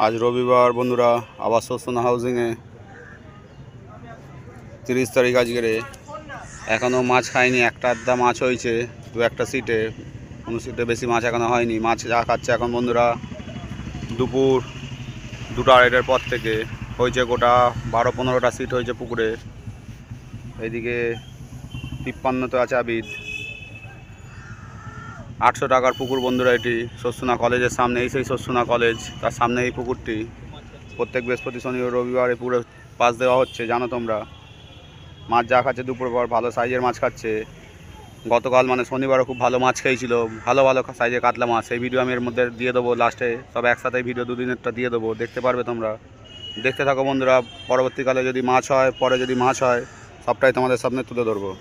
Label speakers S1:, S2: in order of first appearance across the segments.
S1: আজ রবিবার বন্ধুরা, আবার সোসনা হাউজিংয়ে 30 তারিখ আজকে। এখনও মাছ খায়নি, একটা আধা মাছ হয়েছে দু একটা সিটে, কোনো সিটে বেশি মাছ এখনও হয়নি। মাছ যা খাচ্ছে এখন বন্ধুরা দুপুর 2-2:30 পর থেকে হয়েছে গোটা 12-15টা সিট হয়েছে পুকুরে। এইদিকে 53তে আছে আবিদ। 800 টাকার পুকুর বন্ধুরা, এটি সোসনা কলেজের সামনে। এই সেই সোসনা কলেজ, তার সামনে এই পুকুরটি। প্রত্যেক বৃহস্পতি, শনি ও রবিবার এই পুকুরে পাস দেওয়া হচ্ছে, জানো তোমরা। মাছ যা খাচ্ছে দুপুর পর ভালো সাইজের মাছ খাচ্ছে। গতকাল মানে শনিবারও খুব ভালো মাছ খেয়েছিল, ভালো ভালো সাইজের কাতলা মাছ। সেই ভিডিও আমি এর মধ্যে দিয়ে দেবো লাস্টে, সব একসাথে ভিডিও দুদিনেরটা দিয়ে দেবো, দেখতে পারবে তোমরা। দেখতে থাকো বন্ধুরা, পরবর্তীকালে যদি মাছ হয়, পরে যদি মাছ হয়, সবটাই তোমাদের সামনে তুলে ধরবো।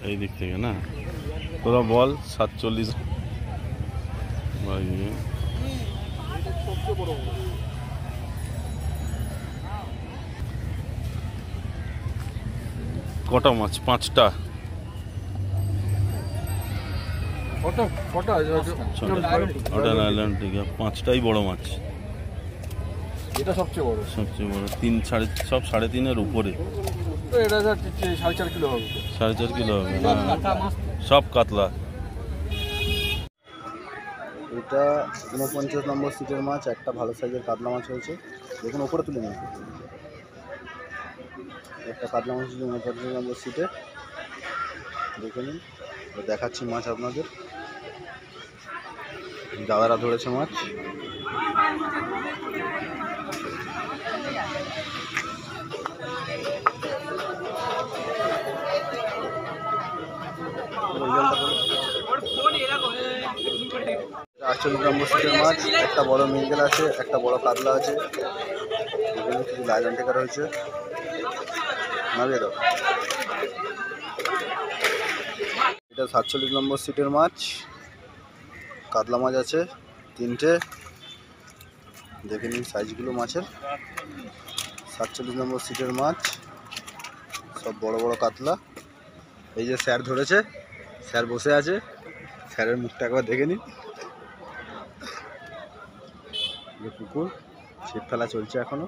S2: এই দিক থেকে না, তোরা বল 47 কটা মাছ? 5টা। ওটা আইল্যান্ড থেকে 5টাই বড় মাছ।
S3: এটা সবচেয়ে বড়,
S2: 3 সব 3.5-এর উপরে।
S3: এটা 4.5 কিলো হবে।
S2: 4.5 কিলো হবে, সব কাতলা।
S1: এটা 49 নম্বর সিটের মাছ, একটা ভালো সাইজের কাতলা মাছ হয়েছে। দেখুন ওপরে তুলে নিন, একটা কাতলা মাছ হচ্ছে 49 নম্বর সিটে। দেখে নিন, দেখাচ্ছি মাছ আপনাদের। দাদারা ধরেছে মাছ। আটচল্লিশ নম্বর সিটের মাছ, একটা বড় মিঙ্গেল আছে, একটা বড় কাতলা আছে, এখানে কিছু লাইলন টেকার হয়েছে। এটা 47 নম্বর সিটের মাছ, কাতলা মাছ আছে 3টে। দেখে নিন সাইজগুলো মাছের। 47 নম্বর সিটের মাছ, সব বড় বড় কাতলা। এই যে স্যার ধরেছে, স্যার বসে আছে, স্যারের মুখটা একবার দেখে নিন। পুকুর ছিপ ফেলা চলছে এখনো।